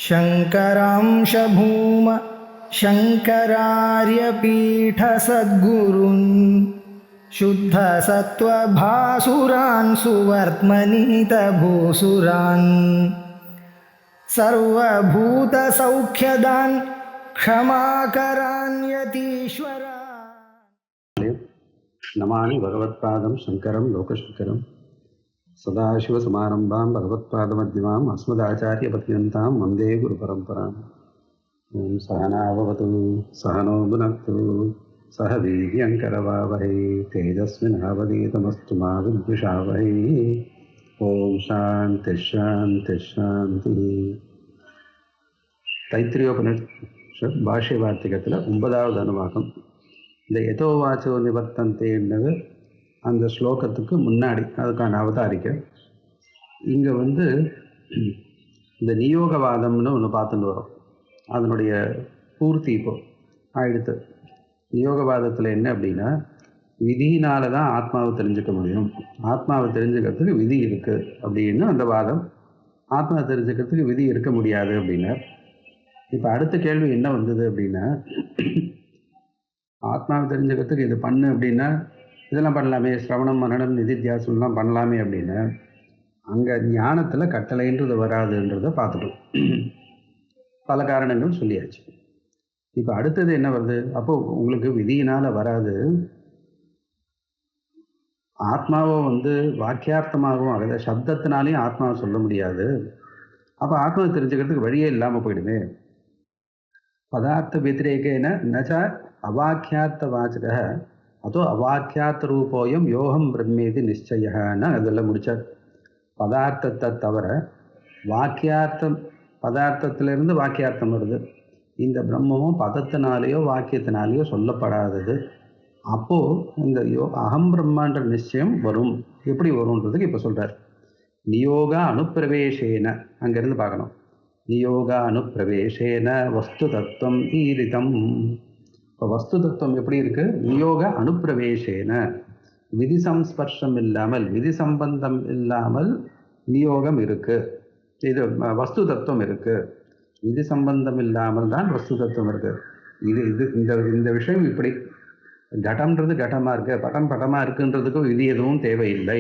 शङ्करांश भूम शङ्करार्यपीठसद्गुरून् शुद्धसत्त्वभासुरान् सुवर्त्मनीतभूसुरान् सर्वभूतसौख्यदान् क्षमाकरान् यतीश्वरान्। नमामि भगवत्पादं शङ्करं लोकशङ्करं सदाशिवसमारम्भां भगवत्पादमध्यमाम् अस्मदाचार्यपर्यन्तां वन्दे गुरुपरम्पराम्। ॐ सहनाववतु सहनो भुनक्तु सह वीर्यङ्करवावहै तेजस्विनावधीतमस्तु मा विद्विषावहै। ॐ शान्तिः शान्तिः शान्तिः. தைத்திரியோபனிஷத் பாஷ்ய வார்த்திகத்தில் 9வது அனுவாகம். இந்த எதோவாச்சோ நிவர்த்தந்தேன்னது அந்த ஸ்லோகத்துக்கு முன்னாடி அதுக்கான அவதாரிக்க. இங்கே இந்த நியோகவாதம்னு ஒன்று பார்த்துட்டு வரோம். அதனுடைய பூர்த்தி இப்போ ஆயிடுத்து. நியோகவாதத்தில் என்ன அப்படின்னா, விதியினால தான் ஆத்மாவை தெரிஞ்சுக்க முடியும், ஆத்மாவை தெரிஞ்சுக்கிறதுக்கு விதி இருக்குது அப்படின்னு அந்த வாதம். ஆத்மாவை தெரிஞ்சுக்கிறதுக்கு விதி இருக்க முடியாது அப்படின்னா, இப்போ அடுத்த கேள்வி என்ன வந்தது அப்படின்னா, ஆத்மாவை தெரிஞ்சுக்கிறதுக்கு இது பண்ணு அப்படின்னா இதெல்லாம் பண்ணலாமே, சிரவணம் மரணம் நிதித்தியாசம்லாம் பண்ணலாமே அப்படின்னா, அங்கே ஞானத்தில் கட்டளைன்றது வராதுன்றதை பார்த்துட்டோம். பல காரணங்கள் சொல்லியாச்சு. இப்போ அடுத்தது என்ன வருது, அப்போது உங்களுக்கு விதியினால் வராது, ஆத்மாவை வாக்கியார்த்தமாகவும் அதாவது சப்தத்தினாலையும் ஆத்மாவை சொல்ல முடியாது. அப்போ ஆத்மாவை தெரிஞ்சுக்கிறதுக்கு வழியே இல்லாமல் போயிடுமே. பதார்த்த வத்திரேகேன நச்ச அவாக்கியார்த்த வாச்சக அதோ அவாக்கியார்த்த ரூபோயம் யோகம் பிரம்மேதி நிச்சயன்னு அதெல்லாம் முடிச்சார். பதார்த்தத்தை தவிர பதார்த்தத்திலிருந்து வாக்கியார்த்தம் வருது. இந்த பிரம்மமும் பதத்தினாலேயோ வாக்கியத்தினாலேயோ சொல்லப்படாதது. அப்போது இந்த அகம் பிரம்மான்ற நிச்சயம் வரும். எப்படி வரும்ன்றதுக்கு இப்போ சொல்கிறார். நியோக அனுப்பிரவேசேன, அங்கேருந்து பார்க்கணும். நியோக அனுப்பிரவேசேன வஸ்து தத்துவம் ஈரிதம். இப்போ வஸ்து தத்துவம் எப்படி இருக்குது? நியோக அனுப்பிரவேசேன, விதி சம்ஸ்பர்ஷம் இல்லாமல், விதி சம்பந்தம் இல்லாமல் நியோகம் இருக்குது. இது வஸ்து தத்துவம் இருக்குது. விதி சம்பந்தம் இல்லாமல் தான் வஸ்து தத்துவம் இருக்குது. இந்த விஷயம் இப்படி கடம்ன்றது கடமாக இருக்குது, பட்டமாக இருக்குன்றதுக்கு விதி எதுவும் தேவையில்லை,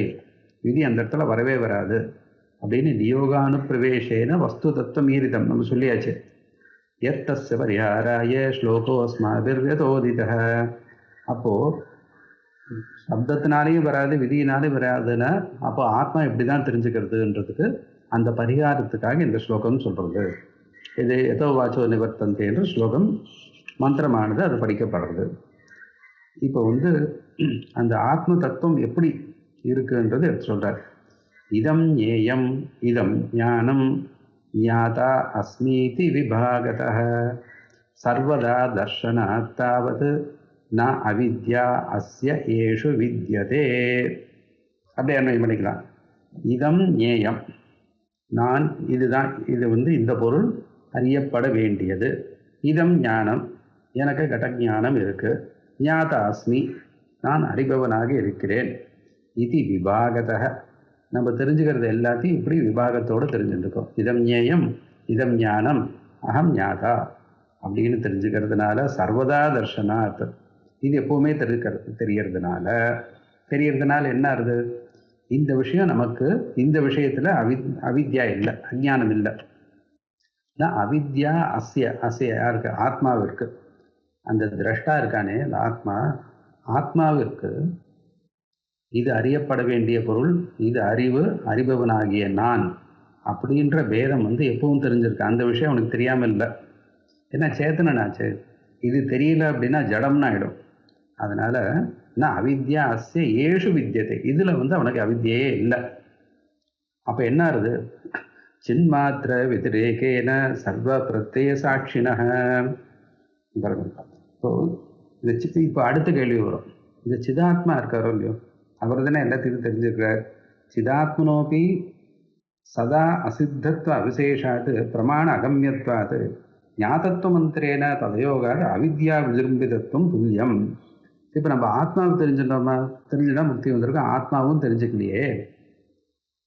விதி அந்த இடத்துல வரவே வராது அப்படின்னு நியோகானுப்பிரவேசேன வஸ்து தத்துவம் ஈரிதம் நம்ம சொல்லியாச்சு. எத்தஸ்ய பரிஹாராய ஸ்லோகோஸ்மாபிர்யதோதித. அப்போது சப்தத்தினாலேயும் வராது, விதியினாலேயும் வராதுன்னா அப்போ ஆத்மா எப்படி தான் தெரிஞ்சுக்கிறதுன்றதுக்கு அந்த பரிகாரத்துக்காக இந்த ஸ்லோகம் சொல்கிறது. இது எதோ வாச்சோ நிவர்த்தந்தே என்ற ஸ்லோகம் மந்திரமானது, அது படிக்கப்படுறது. இப்போ அந்த ஆத்ம தத்துவம் எப்படி இருக்குன்றது எடுத்து சொல்கிறார். இதம் ஞேயம் இதம் ஞானம் ஞாதா அஸ்மீதி விபாகதः சர்வதா தர்ஷனாத் தாவத் ந அவித்யா அஸ்ய ஏஷு வித்யதே. அப்படியே அன்வயம் பண்ணிக்கலாம். இதம் ஞேயம், நான் இதுதான், இது இந்த பொருள் அறியப்பட வேண்டியது. இதம் ஞானம், எனக்கு கடஞானம் இருக்குது. ஞாதா அஸ்மி, நான் அறிபவனாக இருக்கிறேன். இது விபாகதः, நம்ம தெரிஞ்சுக்கிறது எல்லாத்தையும் இப்படி விபாகத்தோடு தெரிஞ்சுருக்கோம். இதம் ஞேயம் இதம் ஞானம் அகம் ஞாதா அப்படின்னு தெரிஞ்சுக்கிறதுனால சர்வதா தர்ஷனாத், இது எப்போவுமே தெரியறதுனால என்ன ஆகுது? இந்த விஷயம் நமக்கு, இந்த விஷயத்தில் அவித்யா இல்லை, அஞ்ஞானம் இல்லை. அவித்யா அஸ்ய யாருக்கு? ஆத்மாவிற்கு. அந்த திரஷ்டா இருக்கானே அந்த ஆத்மாவிற்கு இது அறியப்பட வேண்டிய பொருள், இது அறிபவனாகிய நான் அப்படின்ற பேதம் எப்பவும் தெரிஞ்சிருக்கு. அந்த விஷயம் அவனுக்கு தெரியாமல் இல்லை. ஏன்னா சேத்தனாச்சு, இது தெரியல அப்படின்னா ஜடம்னு ஆகிடும். அதனால் நான் அவித்யா அஸ்ய ஏஷு வித்யத்தை, இதில் அவனுக்கு அவித்யே இல்லை. அப்போ என்ன ஆகுது? சின்மாத்திர வத்திரேகேன சர்வ பிரத்யய சாட்சிண. இப்போ அடுத்த கேள்வி வரும். இந்த சிதாத்மா இருக்காரோ இல்லையோ, அவர் தானே எல்லாத்தையும் தெரிஞ்சுக்கிறார். சிதாத்மனோபி சதா அசித்தத்வ அவிசேஷாத் பிரமாண அகமியத்வாத் ஞாதத்துவ மந்திரேன ததயோகாத் அவித்யா விஜிரும்பிதத்துவம் துல்லியம். இப்போ நம்ம ஆத்மாவை தெரிஞ்சுட்டா முக்தி வந்திருக்கோம், ஆத்மாவும் தெரிஞ்சுக்கலையே.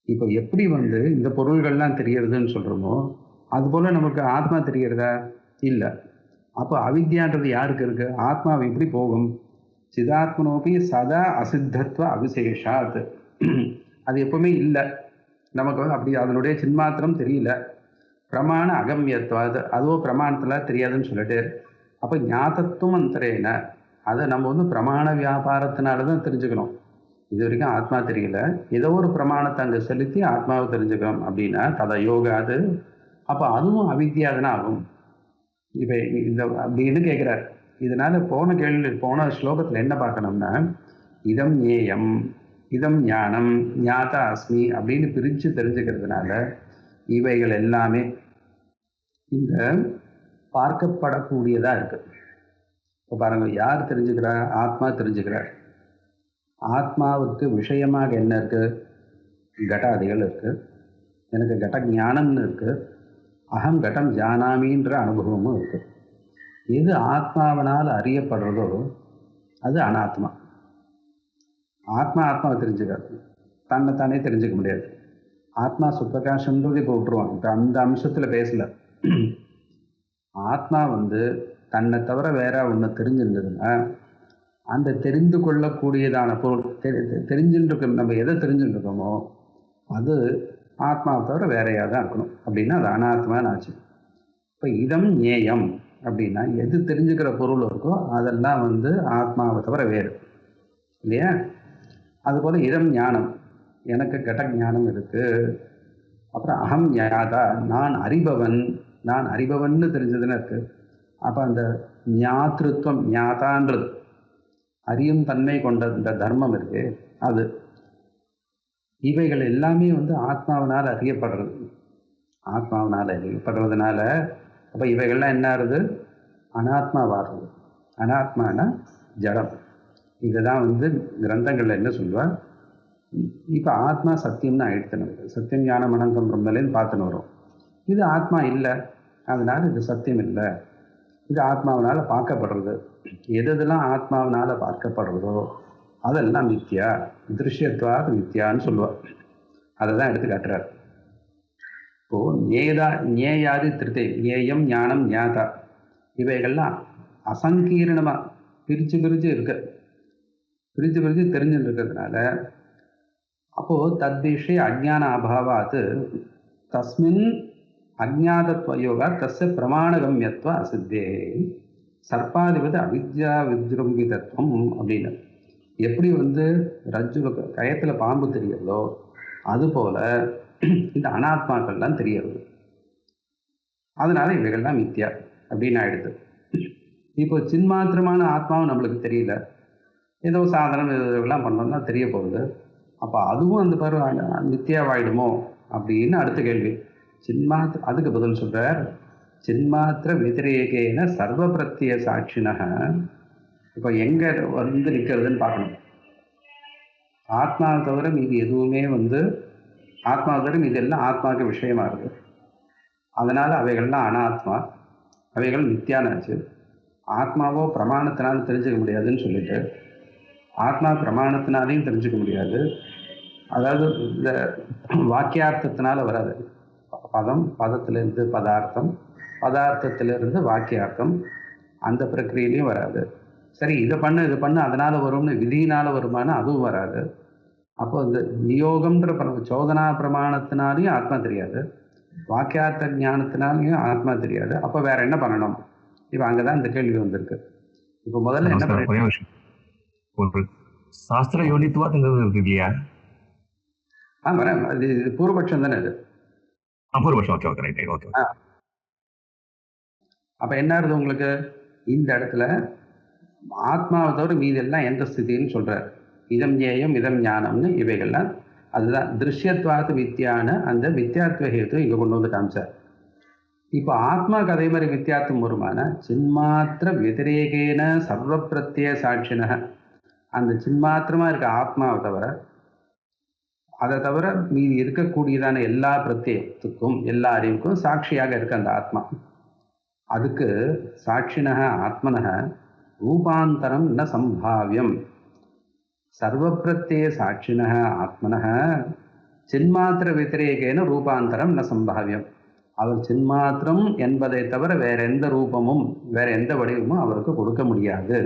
இப்போ எப்படி இந்த பொருள்கள்லாம் தெரியறதுன்னு சொல்கிறோமோ, அதுபோல் நமக்கு ஆத்மா தெரிகிறதா? இல்லை. அப்போ அவித்யான்றது யாருக்கு இருக்குது? ஆத்மாவை எப்படி போகும்? சிதாத்மனோபி சதா அசித்தத்துவ அவிசேஷாத். அது எப்பவுமே இல்லை நமக்கு. அப்படி அதனுடைய சின்மாத்திரம் தெரியல. பிரமாண அகம்யத்வாது, அதுவோ பிரமாணத்தில் தெரியாதுன்னு சொல்லிட்டு. அப்போ ஞாதத்துவம் அந்தரேன, அதை நம்ம பிரமாண வியாபாரத்தினால தான் தெரிஞ்சுக்கணும். இது வரைக்கும் ஆத்மா தெரியல, ஏதோ ஒரு பிரமாணத்தை அங்கே செலுத்தி ஆத்மாவை தெரிஞ்சுக்கணும் அப்படின்னா தத யோகாது. அப்போ அதுவும் அவித்யாதனா ஆகும். இப்போ இந்த அப்படின்னு கேட்குறார். இதனால போன ஸ்லோகத்தில் என்ன பார்க்கணும்னா, இதம் ஞேயம் இதம் ஞானம் ஞாதா அஸ்மி அப்படின்னு பிரித்து தெரிஞ்சுக்கிறதுனால இவைகள் எல்லாமே இந்த பார்க்கப்படக்கூடியதாக இருக்குது. இப்போ பாருங்கள், யார் தெரிஞ்சுக்கிறார்? ஆத்மா தெரிஞ்சுக்கிறார். ஆத்மாவுக்கு விஷயமாக என்ன இருக்குது? கடாதிகள் இருக்குது. எனக்கு கட ஞானம்னு இருக்குது. அகம் கடம் ஜானாமின்ற அனுபவமும் இருக்குது. எது ஆத்மாவனால் அறியப்படுறதோ அது அனாத்மா. ஆத்மாவை தெரிஞ்சுக்காது, தன்னைத்தானே தெரிஞ்சுக்க முடியாது. ஆத்மா சுப்பிரகாசம்ன்றது இப்போ விட்டுருவாங்க. இப்போ அந்த அம்சத்தில் பேசலை. ஆத்மா தன்னை தவிர வேற ஒன்று தெரிஞ்சிருந்ததுன்னா அந்த தெரிந்து கொள்ளக்கூடியதான பொருள் தெரிஞ்சுட்டு நம்ம எதை தெரிஞ்சுருக்கோமோ அது ஆத்மாவை தவிர வேறையாக தான் இருக்கணும். அப்படின்னா அது அனாத்மான்னு ஆச்சு. இப்போ இதம் ஞேயம் அப்படின்னா எது தெரிஞ்சுக்கிற பொருள் இருக்கோ அதெல்லாம் ஆத்மாவை தவிர வேறு இல்லையா? அதுபோல் இதம் ஞானம், எனக்கு கட ஞானம் இருக்குது. அப்புறம் அகம் ஞாதா, நான் அறிபவன்னு தெரிஞ்சதுன்னு இருக்குது. அப்போ அந்த ஞாத்திருவம், ஞாதான்றது அறியும் தன்மை கொண்ட இந்த தர்மம் இருக்கு, அது இவைகள் எல்லாமே ஆத்மாவினால் அறியப்படுறது. ஆத்மாவினால் அறியப்படுறதுனால அப்போ இவைகள்லாம் என்ன ஆகுது? அனாத்மாவாகிறது. அனாத்மானா ஜடம். இதுதான் கிரந்தங்களில் என்ன சொல்லுவார்? இப்போ ஆத்மா சத்தியம்னு ஆயிடுத்து. நமக்கு சத்தியம் ஞானம் அனந்தம் பிரம்மலேன்னு பார்த்துன்னு வரும். இது ஆத்மா இல்லை, அதனால் இது சத்தியம் இல்லை, இது ஆத்மாவினால் பார்க்கப்படுறது. எதெல்லாம் ஆத்மாவினால் பார்க்கப்படுறதோ அதெல்லாம் மித்யா, திருஷ்யத்வாத் மித்யான்னு சொல்லுவார். அதை தான் எடுத்து காட்டுறார். இப்போது ஞேயாதி திருத்தை, ஞேயம் ஞானம் ஞாதா இவைகள்லாம் அசங்கீரணமாக பிரித்து இருக்கு. பிரித்து தெரிஞ்சுட்டு இருக்கிறதுனால அப்போது தத்விஷய அஜ்ஞான அபாவாத் தஸ்மின் அஜ்ஞாதத்வயோகா தஸ்ய பிரமாணகம்யத்வ அசித்தே சர்ப்பாதிபதி அவித்யா விஜృంభిதத்துவம் அப்படின்னு. எப்படி ரஜ்ஜு கயத்தில் பாம்பு தெரியறதோ அதுபோல் இந்த அனாத்மாக்கள்லாம் தெரியறது. அதனால இவைகள்லாம் மித்யா அப்படின்னு ஆயிடுது. இப்போ சின்மாத்திரமான ஆத்மாவும் நம்மளுக்கு தெரியல, ஏதோ சாதனம் இதெல்லாம் பண்ணோம்னா தெரிய போகுது. அப்போ அதுவும் அந்த மித்யாவாயிடுமோ அப்படின்னு அடுத்த கேள்வி. அதுக்கு பதில் சொல்கிறார், சின்மாத்திர விதிரேகேன சர்வ பிரத்ய சாட்சினக. இப்போ எங்கே நிற்கிறதுன்னு பார்க்கணும். ஆத்மாவை தவிர மீது எதுவுமே ஆத்மாவை தவிர மீது எல்லாம் ஆத்மாவுக்கு விஷயமா இருக்குது. அதனால் அவைகள்லாம் அனாத்மா, அவைகள் மித்யானாச்சு. ஆத்மாவோ பிரமாணத்தினாலும் தெரிஞ்சுக்க முடியாதுன்னு சொல்லிட்டு ஆத்மா பிரமாணத்தினாலையும் தெரிஞ்சுக்க முடியாது. அதாவது இந்த வாக்கியார்த்தத்தினால வராது. பதத்திலிருந்து பதார்த்தம், பதார்த்தத்திலிருந்து வாக்கியார்த்தம், அந்த பிரக்கிரியிலையும் வராது. சரி, இதை பண்ணு அதனால் வரும்னு விதியினால் வருமானு அதுவும் வராது. அப்போ இந்த நியோகம்ன்ற சோதனா பிரமாணத்தினாலையும் ஆத்மா தெரியாது, வாக்கியார்த்த ஞானத்தினாலையும் ஆத்மா தெரியாது. அப்போ வேற என்ன பண்ணணும்? இப்போ அங்கே தான் இந்த கேள்வி வந்திருக்கு. இப்போ முதல்ல என்ன பண்ண சாஸ்திர யோனித்துவாங்கிறது இருக்கு இல்லையா? வரேன், இது பூர்வபட்சம் தானே இது. பூர்வபட்சம். Okay okay right okay. அப்போ என்ன ஆகுது உங்களுக்கு? இந்த இடத்துல ஆத்மாவை தவிர மீதெல்லாம் எந்த ஸ்திதின்னு சொல்கிறார். இதம் ஞேயம் இதம் ஞானம்னு இவைகள்லாம் அதுதான் திருஷ்யத்வாத்து வித்தியான அந்த வித்தியாத்வ ஹேத்து இங்கே கொண்டு வந்து காமிச்சார். இப்போ ஆத்மாவுக்கு அதே மாதிரி வித்தியார்த்தம் வருமான சின்மாத்திர வதிரேகேன சர்வ பிரத்ய சாட்சின. அந்த சின்மாத்திரமாக இருக்க ஆத்மாவை தவிர அதை தவிர மீதி இருக்கக்கூடியதான எல்லா பிரத்யத்துக்கும் எல்லா அறிவுக்கும் சாட்சியாக இருக்க அந்த ஆத்மா. அதுக்கு சாட்சினக ஆத்மனக ரூபாந்தரம் ந சம்பாவியம். சர்வ பிரத்ய சாட்சினக ஆத்மனக சின்மாத்திர வதிரேகேன ரூபாந்தரம் ந சம்பாவியம். அவர் சின்மாத்திரம் என்பதை தவிர வேற எந்த ரூபமும் வேற எந்த வடிவமும் அவருக்கு கொடுக்க முடியாது.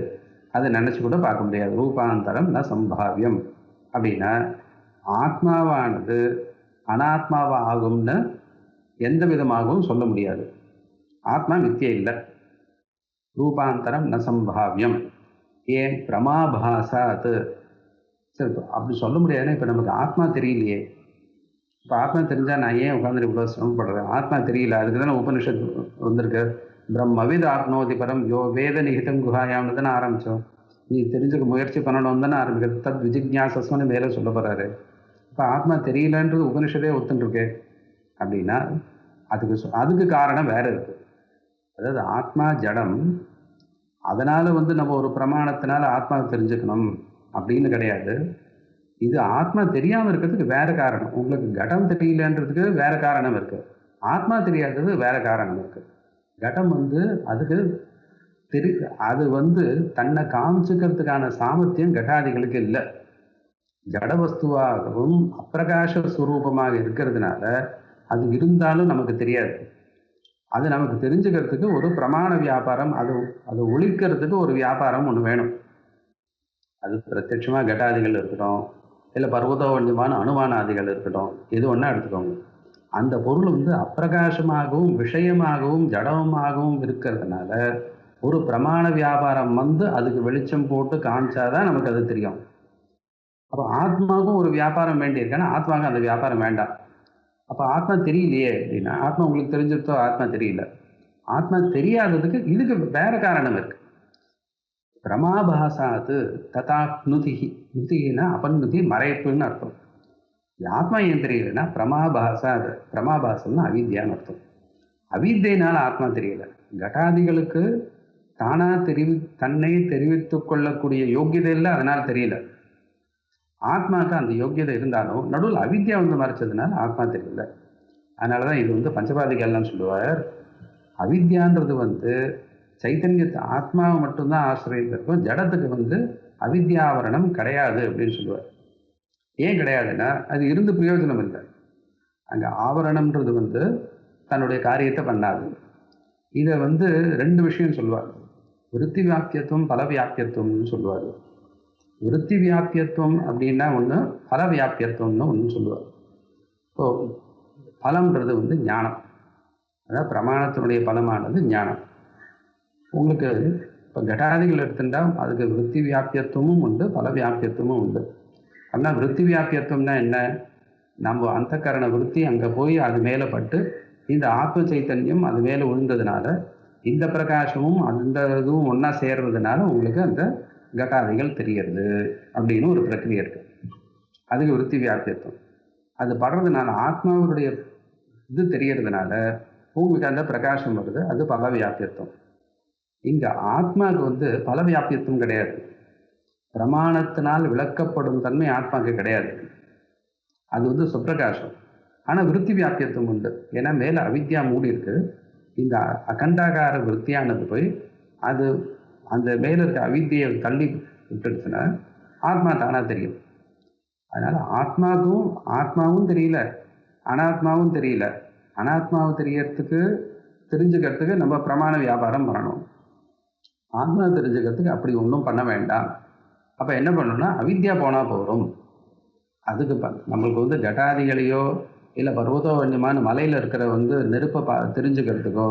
அதை நினச்சி கூட பார்க்க முடியாது. ரூபாந்தரம் ந சம்பாவியம். அப்படின்னா ஆத்மாவானது அனாத்மாவா ஆகும்னு எந்த விதமாகவும் சொல்ல முடியாது. ஆத்மா மித்தியை இல்லை. ரூபாந்தரம் ந சம்பாவியம். ஏன் பிரமாபாசாத். சரி, அப்படி சொல்ல முடியாதுன்னா இப்போ நமக்கு ஆத்மா தெரியலையே. இப்போ ஆத்மா தெரிஞ்சால் நான் ஏன் உட்காந்துட்டு இவ்வளோ சிரமப்படுறேன்? ஆத்மா தெரியல, அதுக்கு தானே உபனிஷத் வந்திருக்கு. பிரம்மவித் ஆப்னோதி பரம் யோ வேத நிகிதம் குஹாயாம்னு தானே ஆரம்பித்தோம். நீ தெரிஞ்சுக்க முயற்சி பண்ணணும்னு தானே ஆரம்பிக்கிறது. தத் விஜிக்ஞாசஸ்வன்னு மேலே சொல்ல போகிறாரு. இப்போ ஆத்மா தெரியலன்றது உபனிஷதே ஒத்துட்டுருக்கு. அப்படின்னா அதுக்கு காரணம் வேறு இருக்குது. அதாவது ஆத்மா ஜடம், அதனால் நம்ம ஒரு பிரமாணத்தினால ஆத்மாவை தெரிஞ்சுக்கணும் அப்படின்னு கிடையாது. இது ஆத்மா தெரியாமல் இருக்கிறதுக்கு வேறு காரணம். உங்களுக்கு கடம் தெரியலன்றதுக்கு வேறு காரணம் இருக்குது. ஆத்மா தெரியாதது வேறு காரணம் இருக்குது. கடம் அதுக்கு அது தன்னை காமிச்சுக்கிறதுக்கான சாமர்த்தியம் கடாதிகளுக்கு இல்லை. ஜட வஸ்துவாகவும் அப்பிரகாச ஸ்வரூபமாக இருக்கிறதுனால அது இருந்தாலும் நமக்கு தெரியாது. அது நமக்கு தெரிஞ்சுக்கிறதுக்கு ஒரு பிரமாண வியாபாரம், அது ஒழிக்கிறதுக்கு ஒரு வியாபாரம் ஒன்று வேணும். அது பிரத்யட்சமாக கட்டாதிகள் இருக்கட்டும், இல்லை பர்வதோவஞ்சமான அணுவானாதிகள் இருக்கட்டும், எது ஒன்றா எடுத்துக்கோங்க. அந்த பொருள் அப்பிரகாசமாகவும் விஷயமாகவும் ஜடமாகவும் இருக்கிறதுனால ஒரு பிரமாண வியாபாரம் அதுக்கு வெளிச்சம் போட்டு காமிச்சாதான் நமக்கு அது தெரியும். அப்போ ஆத்மாவுக்கும் ஒரு வியாபாரம் வேண்டியிருக்கேன்னா ஆத்மாவுக்கு அந்த வியாபாரம் வேண்டாம். அப்போ ஆத்மா தெரியலையே அப்படின்னா, ஆத்மா உங்களுக்கு தெரிஞ்சிருத்தோ ஆத்மா தெரியல. ஆத்மா தெரியாததுக்கு இதுக்கு வேற காரணம் இருக்கு. பிரமாபாசாத்து ததா நுதிகி. நுதிகினா அபநுதி, மறைப்புன்னு அர்த்தம். ஆத்மா ஏன் தெரியலன்னா பிரமாபாசாது. பிரமாபாசம்னா அவித்யான்னு அர்த்தம். அவித்தியினால ஆத்மா தெரியல. கட்டாதிகளுக்கு தானா தன்னை தெரிவித்து கொள்ளக்கூடிய யோக்கியதை இல்லை, அதனால் தெரியல. ஆத்மாவுக்கு அந்த யோக்கியதை இருந்தாலும் நடுவில் அவித்யா மறைச்சதுனால ஆத்மா தெரியல. அதனால தான் இது பஞ்சபாதிகள்லாம் சொல்லுவார். அவித்யான்றது சைத்தன்யத்தை ஆத்மாவை மட்டும்தான் ஆசிரியத்திருக்கும். ஜடத்துக்கு அவித்யாவரணம் கிடையாது அப்படின்னு சொல்லுவார். ஏன் கிடையாதுன்னா அது இருந்து பிரயோஜனம் இல்லை. அங்கே ஆவரணம்ன்றது தன்னுடைய காரியத்தை பண்ணாது. இதை ரெண்டு விஷயம் சொல்லுவார். விருத்தி வியாப்தியத்துவம் பல வியாப்தியத்துவம்னு சொல்லுவார். விருத்தி வியாப்தியத்துவம் அப்படின்னா ஒன்று, பல வியாப்தியத்துவம்னு ஒன்று சொல்லுவார். இப்போ பலம்ன்றது ஞானம். அதாவது பிரமாணத்தினுடைய பலமானது ஞானம். உங்களுக்கு இப்போ கடாதிகள் எடுத்துட்டால் அதுக்கு விருத்தி வியாப்தியத்துவமும் உண்டு, பல வியாப்தியத்துவமும் உண்டு. ஆனால் விருத்தி வியாப்தியத்துவம்னா என்ன? நம்ம அந்தக்கரண விருத்தி அங்கே போய் அது மேலே பட்டு இந்த ஆத்ம சைத்தன்யம் அது மேலே விழுந்ததுனால இந்த பிரகாசமும் அந்த இதுவும் ஒன்றா சேர்றதுனால உங்களுக்கு அந்த கட்டாதிகள் தெரியறது அப்படின்னு ஒரு பிரக்கிரியை இருக்குது. அதுக்கு விருத்தி வியாப்தியத்துவம். அது படுறதுனால ஆத்மாவுடைய இது தெரியறதுனால உங்களுக்கு அந்த பிரகாசம் வருது. அது பல வியாப்தியத்துவம். இங்கே ஆத்மாவுக்கு பல வியாப்தியத்துவம் கிடையாது. பிரமாணத்தினால் விளக்கப்படும் தன்மை ஆத்மாவுக்கு கிடையாது. அது சுப்பிரகாசம். ஆனால் விருத்தி வியாப்தியத்துவம் உண்டு. ஏன்னா மேலே அவித்யா மூடி இருக்குது. இந்த அகண்டாகார விருத்தியானது போய் அது அந்த மேலே இருக்க அவித்தியை தள்ளி விட்டுடுச்சுன்னா ஆத்மா தானாக தெரியும். அதனால் ஆத்மாவும் தெரியல, அனாத்மாவும் தெரியல. அனாத்மாவை தெரிஞ்சுக்கிறதுக்கு நம்ம பிரமாண வியாபாரம் பண்ணணும். ஆத்மா தெரிஞ்சுக்கிறதுக்கு அப்படி ஒன்றும் பண்ண வேண்டாம். அப்போ என்ன பண்ணணும்னா அவித்யா போனால் போகிறோம். அதுக்கு நம்மளுக்கு கட்டாதிகளையோ இல்லை பர்வதோவன்யமான மலையில் இருக்கிற நெருப்பை தெரிஞ்சுக்கிறதுக்கோ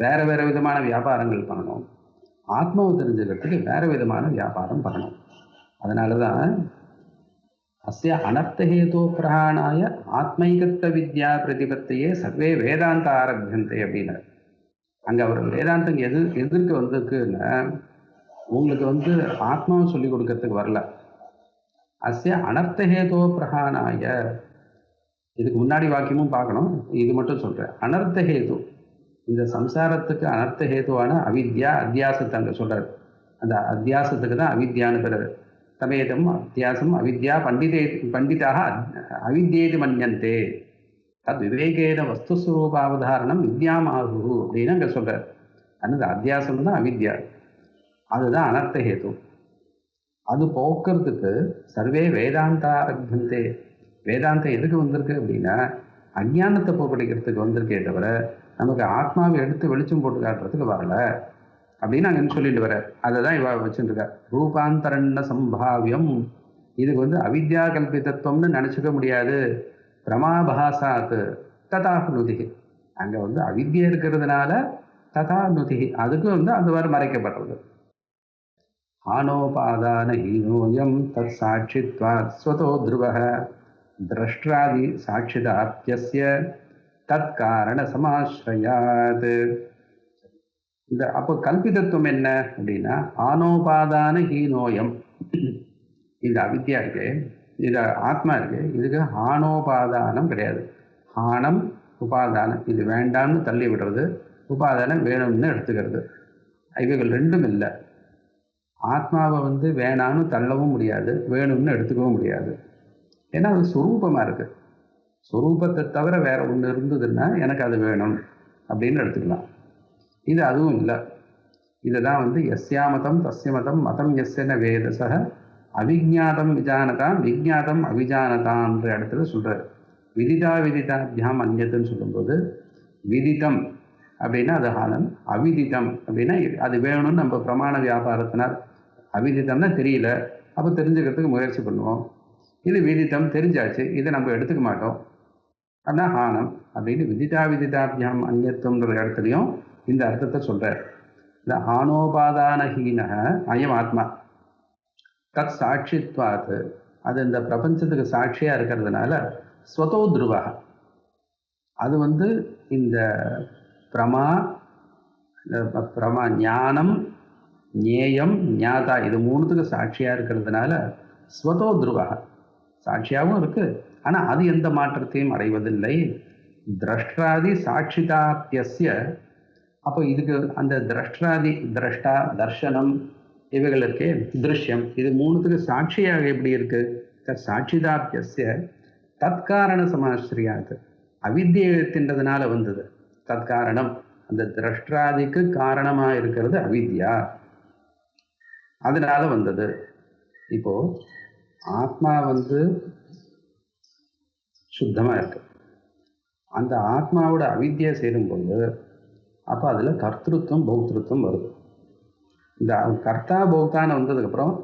வேறு வேறு விதமான வியாபாரங்கள் பண்ணணும். ஆத்மாவை தெரிஞ்சுக்கிறதுக்கு வேறு விதமான வியாபாரம் பண்ணணும். அதனால தான் அஸ்ய அனர்த்தஹேதோ பிரஹாணாய ஆத்மைகத்த வித்யா பிரதிபத்தையே சர்வே வேதாந்த ஆரம்பியந்தே அப்படின்னார். அங்கே அவர் வேதாந்தம் எதற்கு வந்திருக்குன்னா உங்களுக்கு ஆத்மாவை சொல்லிக் கொடுக்கறதுக்கு வரல. அஸ்ய அனர்த்தஹேதோ பிரஹாணாய, இதுக்கு முன்னாடி வாக்கியமும் பார்க்கணும், இது மட்டும் சொல்கிறேன். அனர்த்தஹேது, இந்த சம்சாரத்துக்கு அனர்த்தஹேதுவான அவித்யா அத்தியாசத்தை அங்கே சொல்கிறார். அந்த அத்தியாசத்துக்கு தான் அவித்யான்னு பேர். சமேதம் அத்தியாசம் அவித்யா பண்டிதாக அவித்யேதி மன்யந்தே தத் விவேகேன வஸ்துஸ்வரூபாவதாரணம் வித்யாமாகு அப்படின்னு அங்கே சொல்கிறார். அந்த அத்தியாசம் தான் அவித்யா, அதுதான் அனர்த்தஹேது. அது போக்குறதுக்கு சர்வே வேதாந்தாரபியந்தே. வேதாந்தம் எதுக்கு வந்திருக்கு அப்படின்னா அஞ்ஞானத்தை போக்கடிக்கிறதுக்கு வந்திருக்கே தவிர நமக்கு ஆத்மாவை எடுத்து வெளிச்சம் போட்டு காட்டுறதுக்கு வரல அப்படின்னு அங்கே சொல்லிட்டு வர. அதை தான் இவ வச்சுருக்கா. ரூபாந்தரண்ண சம்பாவியம். இதுக்கு வந்து அவித்யா கல்பிதத்துவம்னு நினச்சிக்க முடியாது. பிரமாபாசாத் ததா நுதி. அங்கே வந்து அவித்யா இருக்கிறதுனால ததா நுதி, அதுக்கு வந்து அது வரை மறைக்கப்படுறது. ஆனோபாதான ஹீனோயம் தத் சாட்சித்வாத் ஸ்வதோ துருவः திரஷ்டாதி சாட்சிதாப்யஸ்ய தத் காரண சமாஸ்ரயாத். இந்த அப்போ கல்பிதத்துவம் என்ன அப்படின்னா, ஆனோபாதான ஹீனோயம். இந்த அவித்யா இருக்கு, இது ஆத்மா இருக்கு, இதுக்கு ஆனோபாதானம் கிடையாது. ஆனம் உபாதானம், இது வேண்டாம்னு தள்ளி விடுறது, உபாதானம் வேணும்னு எடுத்துக்கிறது. இவைகள் ரெண்டும் இல்லை. ஆத்மாவை வந்து வேணான்னு தள்ளவும் முடியாது, வேணும்னு எடுத்துக்கவும் முடியாது. ஏன்னா அது சுரூபமாக இருக்குது. சுரூபத்தை தவிர வேற ஒன்று இருந்ததுன்னா எனக்கு அது வேணும் அப்படின்னு எடுத்துக்கலாம். இது அதுவும் இல்லை. இதுதான் வந்து எஸ்யா மதம் தஸ்ய மதம் மதம் எஸ்யன வேதசக அவிஜாதம் விஜானதாம் விஜாதம் அவிஜானதான்ற இடத்துல சொல்கிறார். விதிதா விதிதாபியாம் அந்நியத்துன்னு சொல்லும்போது விதித்தம் அப்படின்னா அது ஆனந்த், அவிதித்தம் அப்படின்னா அது வேணும்னு நம்ம பிரமாண வியாபாரத்தினால். அவிதித்தம்னா தெரியல, அப்போ தெரிஞ்சுக்கிறதுக்கு முயற்சி பண்ணுவோம். இது விதித்தம் தெரிஞ்சாச்சு, இதை நம்ம எடுத்துக்க மாட்டோம், அப்படின்னா ஆனம் அப்படின்னு விதிதா விதிதாபியாம் அந்நியத்துவன்ற இடத்துலையும் இந்த அர்த்தத்தை சொல்கிறார். இந்த ஆனோபாதானஹீன அயம் ஆத்மா தத் சாட்சித்வாத், அது இந்த பிரபஞ்சத்துக்கு சாட்சியாக இருக்கிறதுனால ஸ்வதோ துருவா, அது வந்து இந்த பிரமா ஞானம் ஞேயம் ஞாதா இது மூணுத்துக்கு சாட்சியாக இருக்கிறதுனால ஸ்வதோ துருவா சாட்சியாகவும் இருக்குது. ஆனால் அது எந்த மாற்றத்தையும் அடைவதில்லை. திரஷ்டாதி சாட்சிதாப்யஸ்ய. அப்போ இதுக்கு அந்த திரஷ்டாதி திரஷ்டா தர்ஷனம் இவைகள் இருக்கே திருஷ்யம், இது மூணுத்துக்கு சாட்சியாக எப்படி இருக்கு? சாட்சிதாப்யஸ்ய தற்காரண சமாஸ்ரியாது, அவித்யத்தின்றதுனால வந்தது. தற்காரணம் அந்த திரஷ்டாதிக்கு காரணமாக இருக்கிறது அவித்யா, அதனால வந்தது. இப்போ ஆத்மா வந்து சுத்தமாக இருக்கு. அந்த ஆத்மாவோட அவித்யா சேரும்போது அப்போ அதில் கர்த்திருவம் பௌத்திருத்தம் வருது. இந்த கர்த்தா பௌத்தான வந்ததுக்கப்புறம்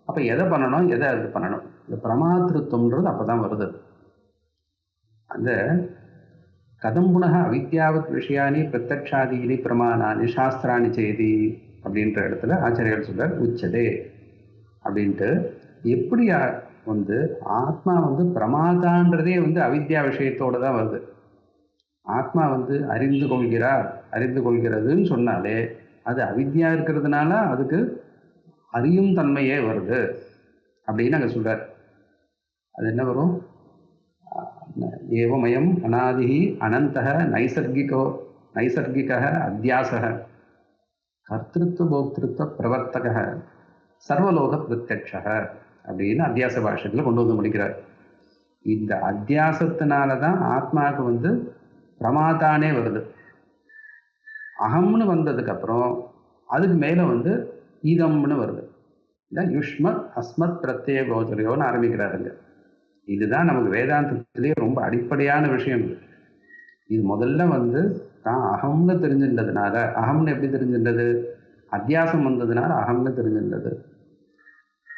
அப்போ எதை பண்ணணும் எதை அது பண்ணணும், இந்த பிரமாத்திருத்தம்ன்றது அப்போ தான் வருது. அந்த கதம்புனக அவித்யாவத் விஷயானி பிரத்யக்ஷாதீனி பிரமாணானி சாஸ்திராணி செய்தி அப்படின்ற இடத்துல ஆச்சாரியர்கள் சொல்றார் உச்சதே அப்படின்ட்டு. எப்படி வந்து ஆத்மா வந்து பிரமாதான்றதே வந்து அவித்யா விஷயத்தோடு தான் வருது. ஆத்மா வந்து அறிந்து கொள்கிறார் அறிந்து கொள்கிறதுன்னு சொன்னாலே அது அவித்யா இருக்கிறதுனால அதுக்கு அறியும் தன்மையே வருது அப்படின்னு அங்கே சொல்றார். அது என்ன வரும்? ஏவமயம் அநாதிஹி அனந்தஹ நைசர்கிக அத்தியாசக கர்த்திருவ போக்திருத்வ பிரவர்த்தக சர்வலோக பிரத்யக்ஷக அப்படின்னு அத்தியாச பாஷத்தில் கொண்டு வந்து முடிக்கிறார். இந்த அத்தியாசத்தினால தான் ஆத்மாவுக்கு வந்து பிரமாதானே வருது. அகம்னு வந்ததுக்கப்புறம் அதுக்கு மேலே வந்து ஈதம்னு வருது. இல்லை யுஷ்மத் அஸ்மத் பிரத்யேக கோச்சரியோன்னு ஆரம்பிக்கிறாருங்க. இதுதான் நமக்கு வேதாந்தத்திலேயே ரொம்ப அடிப்படையான விஷயம். இது முதல்ல வந்து தான் அகம்னு தெரிஞ்சின்றதுனால, அகம்னு எப்படி தெரிஞ்சின்றது? அத்தியாசம் வந்ததுனால அகம்னு தெரிஞ்சின்றது.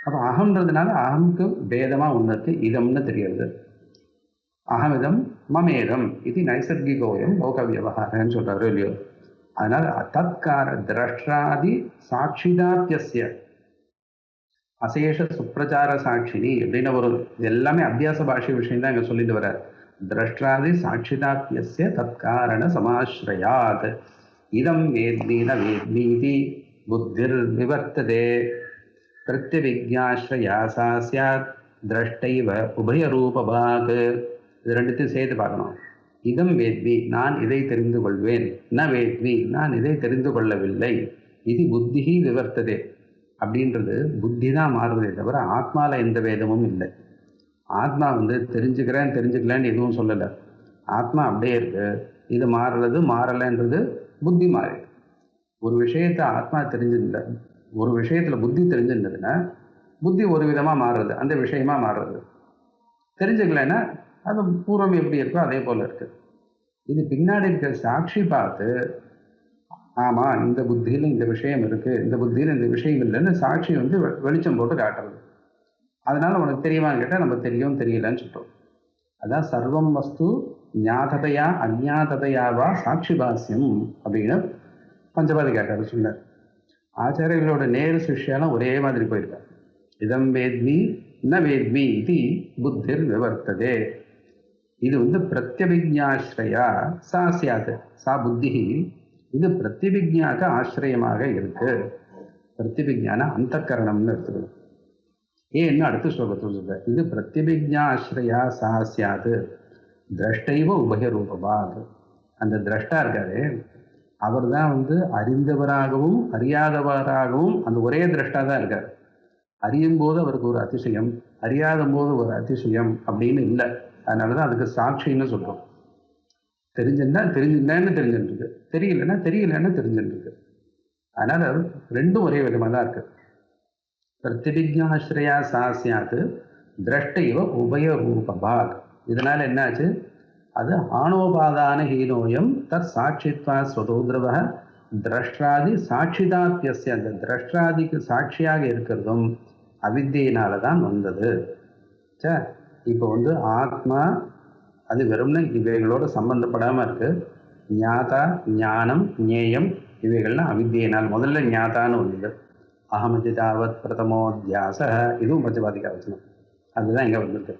அப்போ அகம்ன்றதுனால அகம்க்கு பேதமாக ஒன்று இருக்குது, இதம்னு தெரியுது. அகமிதம் மமேதம் இது நைசர்கிகோயம் லோக வியவகாரன்னு சொல்கிறாரு இல்லையோ. அதனால் தற்கார திரஷ்டாதி சாட்சிதாத்தியஸ்ய அசேஷ சுப்பிரச்சார சாட்சினி அப்படின்னு ஒரு எல்லாமே அத்தியாச பாஷை விஷயம் தான் இங்கே சொல்லிட்டு வர்றார். திரஷ்டாதி சாட்சிதாத்தியஸ்ய தற்காரண சமாஸ்ரயாத் இதம் வேத்மி ந வேத்மீதி புத்திர் விவர்த்ததே பிரத்யவிஜ்ஞாஸ்ரயா சா ஸ்யாத் திரஷ்டைவ உபயரூபபாக். இது ரெண்டுத்தையும் சேர்த்து பார்க்கணும். இதம் வேத்மி நான் இதை தெரிந்து கொள்வேன், ந வேத்மி நான் இதை தெரிந்து கொள்ளவில்லை, இது புத்தி விவர்த்ததே அப்படின்றது புத்தி தான் மாறுறதே தவிர ஆத்மாவில் எந்த வேதமும் இல்லை. ஆத்மா வந்து தெரிஞ்சுக்கலன்னு எதுவும் சொல்லலை. ஆத்மா அப்படியே இருக்கு. இது மாறுறது மாறலைன்றது புத்தி மாறி. ஒரு விஷயத்தை ஆத்மா தெரிஞ்சிருந்த ஒரு விஷயத்தில் புத்தி தெரிஞ்சிருந்ததுன்னா புத்தி ஒரு விதமாக மாறுறது, அந்த விஷயமா மாறுறது. தெரிஞ்சுக்கலைன்னா அது பூர்வம் எப்படி இருக்கோ அதே போல் இருக்குது. இது பின்னாடி இருக்கிற சாட்சி பார்த்து ஆமாம் இந்த புத்தியில் இந்த விஷயம் இருக்குது, இந்த புத்தியில் இந்த விஷயம் இல்லைன்னு சாட்சி வந்து வெளிச்சம் போட்டு காட்டுறது. அதனால் உனக்கு தெரியுமான்னு கேட்டால் நம்ம தெரியும் தெரியலன்னு சொல்கிறோம். அதான் சர்வம் வஸ்து ஞாததையா அஞ்ஞாததையாவா சாட்சி பாஸ்யம் அப்படின்னு பஞ்சபாதிகாரர் சொன்னார். ஆச்சாரியர்களோட நேரு சிஷ்யாலாம் ஒரே மாதிரி போயிருக்கார். இதம் வேத்மி ந வேத்மி இது புத்திர் விவர்த்ததே. இது வந்து பிரத்யபிஜாஸ்ரயா சா சியாது சா புத்தி. இது பிரத்யபிஜாக்க ஆசிரியமாக இருக்கு. பிரத்யபிஜான அந்த கரணம்னு எடுத்துக்கணும். ஏன்னு அடுத்த ஸ்லோகத்தில் சொல்ற, இது பிரத்யபிஜாஸ்ரயா சா சியாது திரஷ்டைவ உபயரூபபாத். அந்த திரஷ்டா இருக்காரு, அவர் தான் வந்து அறிந்தவராகவும் அறியாதவராகவும் அந்த ஒரே திரஷ்டா தான் இருக்கார். அறியும் போது அவருக்கு ஒரு அதிசயம், அறியாத போது ஒரு அதிசயம் அப்படின்னு இல்லை. அதனால தான் அதுக்கு சாட்சின்னு சொல்கிறோம். தெரிஞ்சுட்டேன்னு தெரிஞ்சுட்டுருக்கு, தெரியலன்னா தெரிஞ்சுட்டுருக்கு. அதனால் ரெண்டும் ஒரே விதமாக தான் இருக்குது. பிரத்யபிஜாஸ்ரயா சாசியாத்து திரஷ்ட இவ உபயரூபபாக். இதனால் என்னாச்சு, அது ஆணோபாதான ஹீனோயம் தத் சாட்சித்வா ஸ்வதோத்ரவ திரஷ்டாதி சாட்சிதாப்பியஸ்ய. அந்த திரஷ்டாதிக்கு சாட்சியாக இருக்கிறதும் அவித்தியினால தான் வந்தது. இப்போ வந்து ஆத்மா அது வெறும்னு இவைகளோடு சம்பந்தப்படாமல் இருக்குது. ஞாதா ஞானம் ஞேயம் இவைகள்லாம் அவித்தியினால். முதல்ல ஞாதான்னு வந்தது, அகமதி தாவத் பிரதமோத்தியாச, இதுவும் பஞ்சபாதிகா வச்சனம். அதுதான் இங்கே வந்திருக்கு.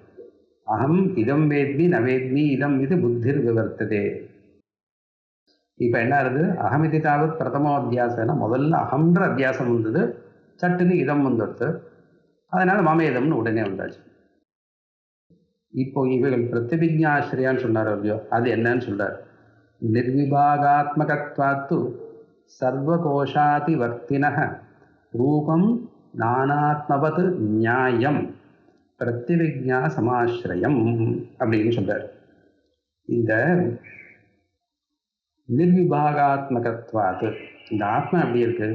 அகம் இதம் வேத்மி நவேத்மி இதம் இது புத்திர் விவர்த்ததே. இப்போ என்ன ஆகுது, அகமிதி தாவத் பிரதமோத்தியாசனா முதல்ல அகம்ன்ற அத்தியாசம் வந்தது, சட்டுன்னு இதம் வந்துடுது. அதனால் மமேதம்னு உடனே வந்தாச்சு. இப்போ இவைகள் பிரத்யபிஜாஸ்ரயான்னு சொன்னார் இல்லையோ, அது என்னன்னு சொல்றார். நிர்விபாகாத்மகத்வாத்து சர்வகோஷாதிவர்த்தின ரூபம் நானாத்மவத் நியாயம் பிரத்யபிஜா சமாஸ்ரயம் அப்படின்னு சொல்றார். இந்த நிர்விபாகாத்மகத்வாத்து, இந்த ஆத்மா எப்படி இருக்கு,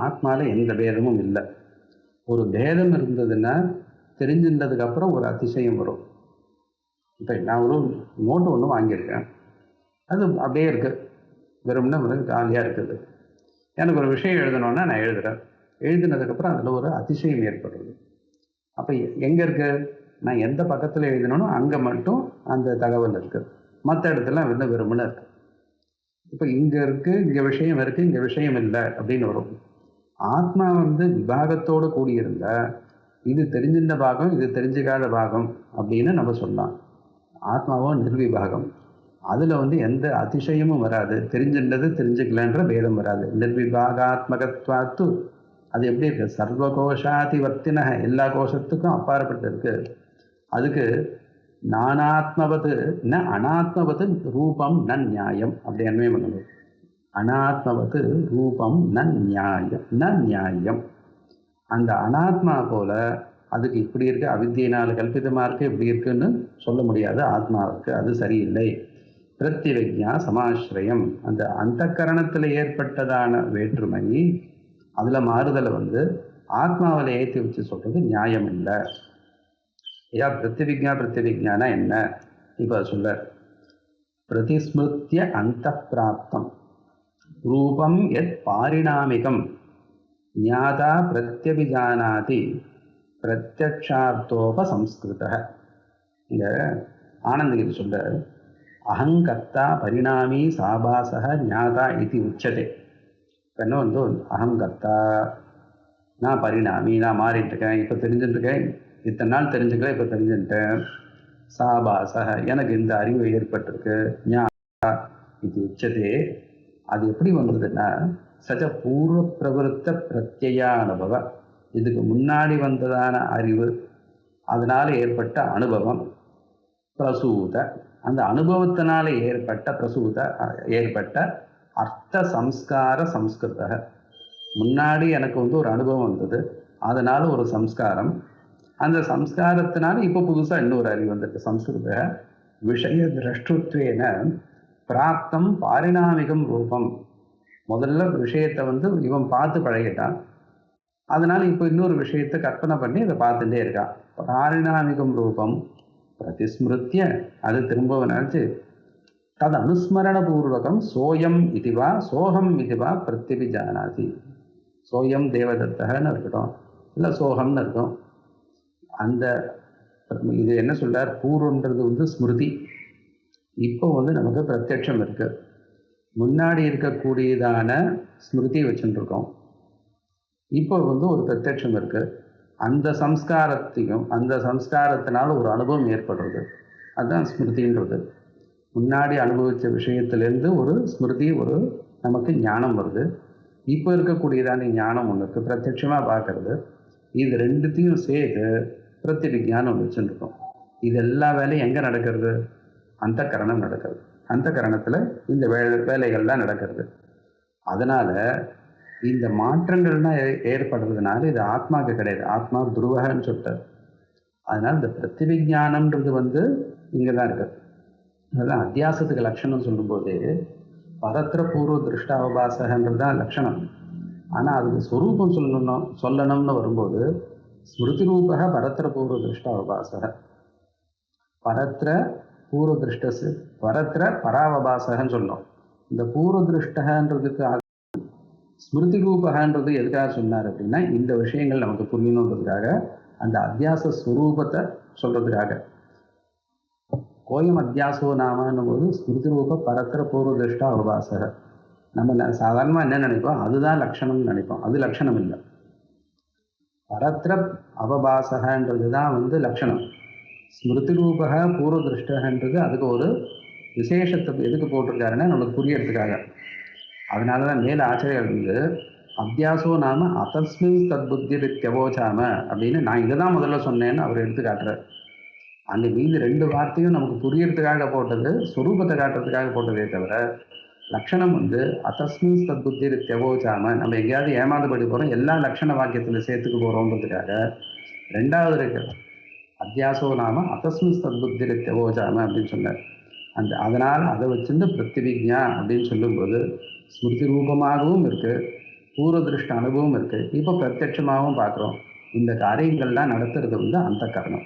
ஆத்மாவில் எந்த பேதமும் இல்லை. ஒரு பேதம் இருந்ததுன்னா தெரிஞ்சின்றதுக்கு அப்புறம் ஒரு அதிசயம் வரும். இப்போ நான் ஒரு நோட்டு ஒன்று வாங்கியிருக்கேன், அது அப்படியே இருக்குது, வெறும்னா காலியாக இருக்குது. எனக்கு ஒரு விஷயம் எழுதணுன்னா நான் எழுதுகிறேன், எழுதினதுக்கப்புறம் அதில் ஒரு அதிசயம் ஏற்படுறது. அப்போ எங்கே இருக்குது, நான் எந்த பக்கத்தில் எழுதினோனோ அங்கே மட்டும் அந்த தகவல் இருக்குது, மற்ற இடத்துல வந்து வெறுமனை இருக்குது. இப்போ இங்கே இருக்குது, இங்கே விஷயம் இருக்குது, இங்கே விஷயம் இல்லை அப்படின்னு வரும். ஆத்மா வந்து விபாகத்தோடு கூடியிருந்தால் இது தெரிஞ்சின்ற பாகம், இது தெரிஞ்சுக்காத பாகம் அப்படின்னு நம்ம சொல்லலாம். ஆத்மாவும் நிர்விபாகம், அதில் வந்து எந்த அதிசயமும் வராது, தெரிஞ்சின்றது தெரிஞ்சுக்கலன்ற பேதம் வராது. நிர்விபாகாத்மகத்வாத்து அது எப்படி இருக்குது, சர்வகோஷாதிவர்த்தின, எல்லா கோஷத்துக்கும் அப்பாற்பட்டு இருக்குது. அதுக்கு நானாத்மவது ந அனாத்மவது ரூபம் ந நியாயம் அப்படி அன்மே பண்ணணும். அனாத்மவது ரூபம் ந நியாயம். அந்த அனாத்மா போல அதுக்கு இப்படி இருக்குது, அவித்தியினால் கல்பிதமாக இருக்குது, இப்படி இருக்குன்னு சொல்ல முடியாது ஆத்மாவுக்கு, அது சரியில்லை. பிரத்யவிஜா சமாஸ்ரயம், அந்த அந்த கரணத்தில் ஏற்பட்டதான வேற்றுமை, அதில் மாறுதலை வந்து ஆத்மாவில் ஏற்றி வச்சு சொல்கிறது நியாயம் இல்லை. ஏன் பிரத்யவிஜானா என்ன, இப்போ சொல்ல பிரதிஸ்மிருத்திய அந்த பிராப்தம் ரூபம் எத் பாரிணாமிகம் ஞாதா பிரத்யபிஜானாதி பிரத்யக்ஷார்த்தோபசம்ஸ்கிருத. இங்கே ஆனந்தகிரி சொல்ற, அகங்கர்த்தா பரிணாமி சாபாசக ஞாதா இது உச்சதே. இப்போ என்ன வந்து அகங்கர்த்தா, நான் பரிணாமி, நான் மாறிட்டுருக்கேன், இப்போ தெரிஞ்சுட்டுருக்கேன், இத்தனை நாள் தெரிஞ்சுக்கல, இப்போ தெரிஞ்சுட்டேன். சாபாசக, எனக்கு இந்த அறிவு ஏற்பட்டிருக்கு, ஞாதா இது உச்சதே. அது எப்படி வந்ததுன்னா சஜ பூர்வ பிரவருத்த பிரத்யா அனுபவ, இதுக்கு முன்னாடி வந்ததான அறிவு, அதனால் ஏற்பட்ட அனுபவம், பிரசூத, அந்த அனுபவத்தினால ஏற்பட்ட அர்த்த சம்ஸ்கார சம்ஸ்கிருத. முன்னாடி எனக்கு வந்து ஒரு அனுபவம் வந்தது, அதனால் ஒரு சம்ஸ்காரம், அந்த சம்ஸ்காரத்தினால இப்போ புதுசாக இன்னொரு அறிவு வந்திருக்கு. சம்ஸ்கிருத விஷய திரஷ்டுத்வேன பிராப்தம் பாரிணாமிகம் ரூபம். முதல்ல விஷயத்தை வந்து இவன் பார்த்து பழகிட்டான், அதனால் இப்போ இன்னொரு விஷயத்தை கற்பனை பண்ணி அதை பார்த்துட்டே இருக்கான். பாரிணாமிகம் ரூபம் பிரதிஸ்மிருத்திய அது திரும்ப நினைச்சு தது அனுஸ்மரணபூர்வகம் சோயம் இதுவா சோகம் இதுவா பிரத்யபிஜானாதி. சோயம் தேவதத்தகன்னு இருக்கட்டும், இல்லை சோகம்னு இருக்கும். அந்த இது என்ன சொல்றார், பூர்வன்றது வந்து ஸ்மிருதி. இப்போ வந்து நமக்கு பிரத்யட்சம் இருக்கு. முன்னாடி இருக்கக்கூடியதான ஸ்மிருதி வச்சுருக்கோம், இப்போ வந்து ஒரு பிரத்யட்சம் இருக்கு. அந்த சம்ஸ்காரத்தையும் அந்த சம்ஸ்காரத்தினால ஒரு அனுபவம் ஏற்படுறது, அதுதான் ஸ்மிருதின்றது. முன்னாடி அனுபவித்த விஷயத்திலேருந்து ஒரு ஸ்மிருதி, ஒரு நமக்கு ஞானம் வருது. இப்போ இருக்கக்கூடியதான ஞானம் ஒன்று இருக்குது, பிரத்யட்சமாக பார்க்கறது. இது ரெண்டுத்தையும் சேர்த்து பிரத்யபிஜானம் வச்சுருக்கோம். இது எல்லா வேலையும் எங்கே நடக்கிறது? அந்த கரணம் நடக்கிறது. அந்த கரணத்தில் இந்த வேலைகள்லாம் நடக்கிறது. அதனால் இந்த மாற்றங்கள்லாம் ஏற்படுறதுனால இது ஆத்மாவுக்கு கிடையாது, ஆத்மா துருவகன்னு சொல்லிட்டார். அதனால் இந்த பிரத்யபிஜானம்ன்றது வந்து இங்கே தான் இருக்குது. அதெல்லாம் அத்தியாசத்துக்கு லட்சணம் சொல்லும்போது பரத்திர பூர்வ திருஷ்டாவபாசகன்றது தான் லட்சணம். ஆனால் அதுக்கு ஸ்வரூபம் சொல்லணும்னு வரும்போது ஸ்மிருதி ரூபக பரத்திர பூர்வ திருஷ்டாவபாசக, பரத்திர பூர்வ திருஷ்டசு பரத்திர பராவபாசகன்னு சொல்லணும். இந்த பூர்வ திருஷ்டகன்றதுக்கு ஸ்மிருதி ரூபகன்றது எதுக்காக சொன்னார் அப்படின்னா, இந்த விஷயங்கள் நமக்கு புரியணுன்றதுக்காக, அந்த அத்தியாச ஸ்வரூபத்தை சொல்றதுக்காக. கோயம் அத்தியாசோ நாமன்னும் போது ஸ்மிருதி ரூப பரத்திர பூர்வ திருஷ்டா அவபாசக. நம்ம சாதாரணமாக என்ன நினைப்போம், அதுதான் லட்சணம்னு நினைப்போம். அது லட்சணம் இல்லை. பரத்திர அவபாசகன்றது தான் வந்து லட்சணம். ஸ்மிருதி ரூபக பூர்வ திருஷ்டன்றது அதுக்கு ஒரு விசேஷத்தை எதுக்கு போட்டிருக்காருன்னா நம்மளுக்கு புரியறதுக்காக. அதனால தான் மேல ஆச்சரியர் வந்து அத்தியாசோ நாம அதஸ்மின் தத் புத்தி ரித்யவோச்சாம அப்படின்னு நான் இதை தான் முதல்ல சொன்னேன்னு அவர் எடுத்து காட்டுறார். அந்த மீது ரெண்டு வார்த்தையும் நமக்கு புரியறதுக்காக போட்டது, ஸ்வரூபத்தை காட்டுறதுக்காக போட்டதே தவிர லட்சணம் வந்து அதஸ்மின் தத் புத்தி ரித்யவோச்சாம நம்ம எங்கேயாவது ஏமாந்துபடி போகிறோம், எல்லா லட்சண வாக்கியத்தில் சேர்த்துக்கு போகிறோன்றதுக்காக ரெண்டாவது இருக்கு அத்தியாசோ நாம அதஸ்மின் தத் புத்தி ரித்யவோச்சாம அப்படின்னு சொன்னார். அதனால் அதை வச்சுருந்து பிரத்யபிஜா அப்படின்னு சொல்லும்போது ஸ்மிருதி ரூபமாகவும் இருக்குது, பூர்வ திருஷ்ட அனுபவம் இருக்குது, இப்போ பிரத்யட்சமாகவும் பார்க்குறோம். இந்த காரியங்கள்லாம் நடத்துறது வந்து அந்த கரணம்.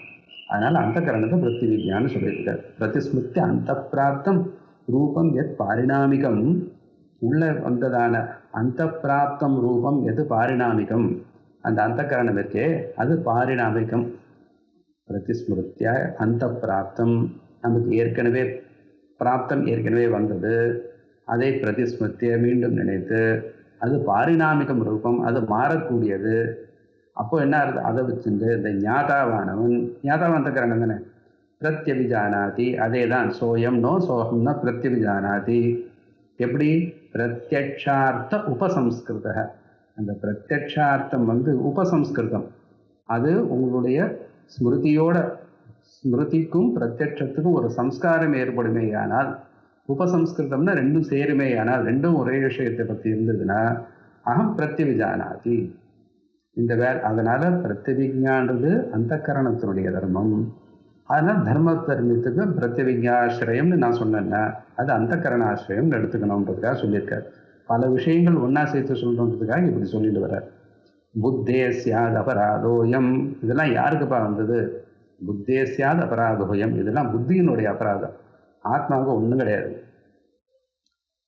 அதனால் அந்த கரணத்தை பிரத்யபிஜான்னு சொல்லியிருக்காரு. பிரதிஸ்மிருத்தி அந்த பிராப்தம் ரூபம் எத் பாரிணாமிகம், உள்ள வந்ததான அந்த பிராப்தம் ரூபம் எது பாரிணாமிகம், அந்த அந்த கரணம் இருக்கே அது பாரிணாமிகம். பிரதிஸ்மிருத்தியா அந்த பிராப்தம், நமக்கு ஏற்கனவே பிராப்தம் ஏற்கனவே வந்தது, அதை பிரதிஸ்மிருத்தியை மீண்டும் நினைத்து அது பாரிணாமிகம் ரூபம், அது மாறக்கூடியது. அப்போ என்ன ஆகுது, அதை வச்சுட்டு இந்த ஞாதாவானவன், ஞாதாவான் அந்த கரணம் தானே, பிரத்யபிஜானாதி. அதே தான் சோயம் நோ சோகம்னா பிரத்யபிஜானாதி. எப்படி? பிரத்யக்ஷார்த்த உபசம்ஸ்கிருத. அந்த பிரத்யக்ஷார்த்தம் வந்து உபசம்ஸ்கிருதம். அது உங்களுடைய ஸ்மிருதிக்கும் பிரத்யட்சத்துக்கும் ஒரு சம்ஸ்காரம் ஏற்படுமே. ஆனால் உபசம்ஸ்கிருதம்னா ரெண்டும் சேருமே. ஆனால் ரெண்டும் ஒரே விஷயத்தை பற்றி இருந்ததுன்னா அகம் பிரத்யபிஜானாதி. இந்த அதனால பிரத்யபிஜான்றது அந்த கரணத்தினுடைய தர்மம். அதனால் தர்ம தர்மத்துக்கு பிரத்யபிஜாசிரயம்னு நான் சொன்னேன்னா அது அந்த கரணாசிரயம் எடுத்துக்கணுன்றதுக்காக சொல்லியிருக்காரு. பல விஷயங்கள் ஒன்றா சேர்த்து சொல்லணுன்றதுக்காக இப்படி சொல்லிட்டு வர்றார். புத்தே சியாத் அபராதோயம், இதெல்லாம் யாருக்குப்பா வந்தது? புத்தே சியாத் அபராதோயம், இதெல்லாம் புத்தியினுடைய அபராதம், ஆத்மாவுக்கு ஒன்றும் கிடையாது.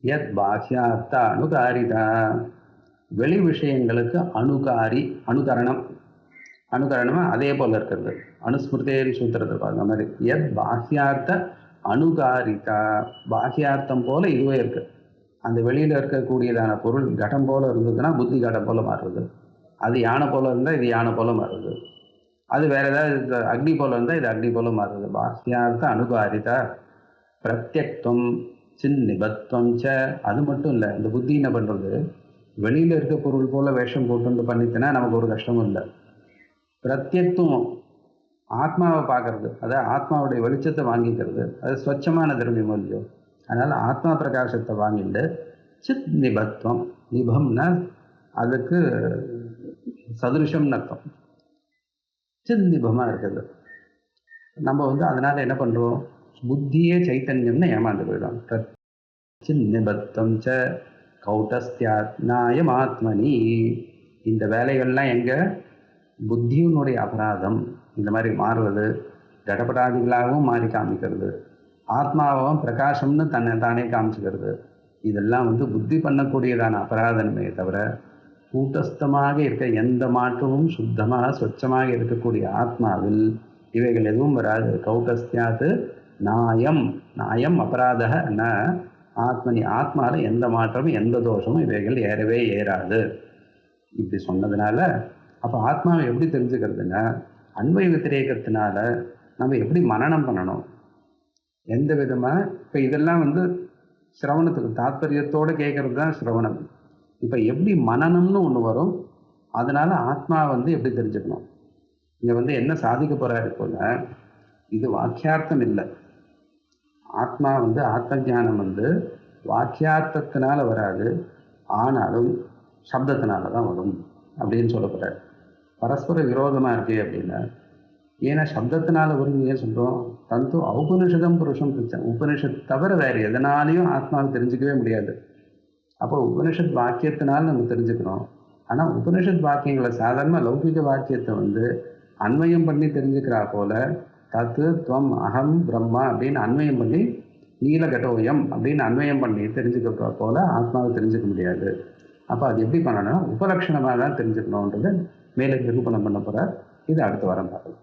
யத் பாஹ்யார்த்த அனுகாரிதா, வெளி விஷயங்களுக்கு அனுகரணமாக அதே போல் இருக்கிறது. அனுஸ்மிருதேன்னு சூத்திரத்தில் பார்த்த மாதிரி யத் பாஹ்யார்த்த அனுகாரிதா, பாஹ்யார்த்தம் போல இதுவே இருக்குது. அந்த வெளியில் இருக்கக்கூடியதான பொருள் கடம் போல் இருந்ததுன்னா புத்தி கடம் போல் மாறுறது. அது யானை போல் இருந்தால் இது யானை போல் மாறுது. அது வேறு ஏதாவது அக்னி போல் இருந்தால் இது அக்னி போல் மாறுது. பாஹ்யார்த்த அனுகாரிதா பிரத்யக்தம் சின்னிபத்வம் ச. அது மட்டும் இல்லை, இந்த புத்தி என்ன பண்ணுறது, வெளியில் இருக்க பொருள் போல் வேஷம் போட்டு பண்ணித்தனா நமக்கு ஒரு கஷ்டமும் இல்லை. பிரத்யக்துவம் ஆத்மாவை பார்க்கறது, அதாவது ஆத்மாவுடைய வெளிச்சத்தை வாங்கிக்கிறது, அது ஸ்வச்சமான திரவியம் இல்லையோ. அதனால் ஆத்மா பிரகாசத்தை வாங்கிட்டு சித் நிபத்வம், நிபம்னா அதுக்கு சதுருஷம்னு அர்த்தம், சித் நிபமாக இருக்குது. நம்ம வந்து அதனால் என்ன பண்ணுறோம், புத்தியே சைத்தன்யம்னு ஏமாந்து போயிடும். சித் நிபத்வம் ச கௌட்டஸ்தியாத்நாயம் ஆத்மனி. இந்த வேலைகள்லாம் எங்கே, புத்தியினுடைய அபராதம் இந்த மாதிரி மாறுறது. ஜடபடாதிகளாகவும் மாறி காமிக்கிறது, ஆத்மாவும் பிரகாசம்னு தன்னை தானே காமிச்சுக்கிறது. இதெல்லாம் வந்து புத்தி பண்ணக்கூடியதான அபராதனமே தவிர கூட்டஸ்தமாக இருக்க எந்த மாற்றமும் சுத்தமாக சொச்சமாக இருக்கக்கூடிய ஆத்மாவில் இவைகள் எதுவும் வராது. கௌட்டஸ்தியாது நாயம் நாயம் அபராதக ந ஆத்மனி, ஆத்மாவில் எந்த மாற்றமும் எந்த தோஷமும் இவைகள் ஏறவே ஏறாது. இப்படி சொன்னதுனால அப்போ ஆத்மாவை எப்படி தெரிஞ்சுக்கிறதுன்னா, அன்வய வத்திரேகத்தினால நம்ம எப்படி மனனம் பண்ணணும், எந்த விதமாக. இப்போ இதெல்லாம் வந்து சிரவணத்துக்கு தாத்பரியத்தோடு கேட்கறது தான் சிரவணம். இப்போ எப்படி மனனம்னு ஒன்று வரும், அதனால ஆத்மா வந்து எப்படி தெரிஞ்சுக்கணும். இங்கே வந்து என்ன சாதிக்க போகிறாரு போல, இது வாக்கியார்த்தம் இல்லை. ஆத்மா வந்து ஆத்ம ஞானம் வந்து வாக்கியார்த்தத்தினால வராது, ஆனாலும் சப்தத்தினால தான் வரும் அப்படின்னு சொல்ல போகிறார். பரஸ்பர விரோதமாக இருக்கே அப்படின்னா, ஏன்னா சப்தத்தினால வரும் ஏன் சொல்கிறோம், தந்து ஔபனிஷதம் புருஷம் பிரிச்சம், உபனிஷத் தவிர வேறு எதனாலையும் ஆத்மாவை தெரிஞ்சிக்கவே முடியாது. அப்போ உபனிஷத் வாக்கியத்தினால நம்ம தெரிஞ்சுக்கணும். ஆனால் உபனிஷத் வாக்கியங்களை சாதாரண லௌகிக வாக்கியத்தை வந்து அன்வயம் பண்ணி தெரிஞ்சுக்கிறா போல தத்து துவம் அகம் பிரம்மா அப்படின்னு அன்வயம் பண்ணி, நீலகட்டோயம் அப்படின்னு அன்வயம் பண்ணி தெரிஞ்சுக்க போல ஆத்மாவை தெரிஞ்சுக்க முடியாது. அப்போ அது எப்படி பண்ணணும், உபலட்சணமாக தான் தெரிஞ்சுக்கணுன்றது மேலே நிரூபணம் பண்ண போகிறார். இது அடுத்த வாரம் பார்க்கலாம்.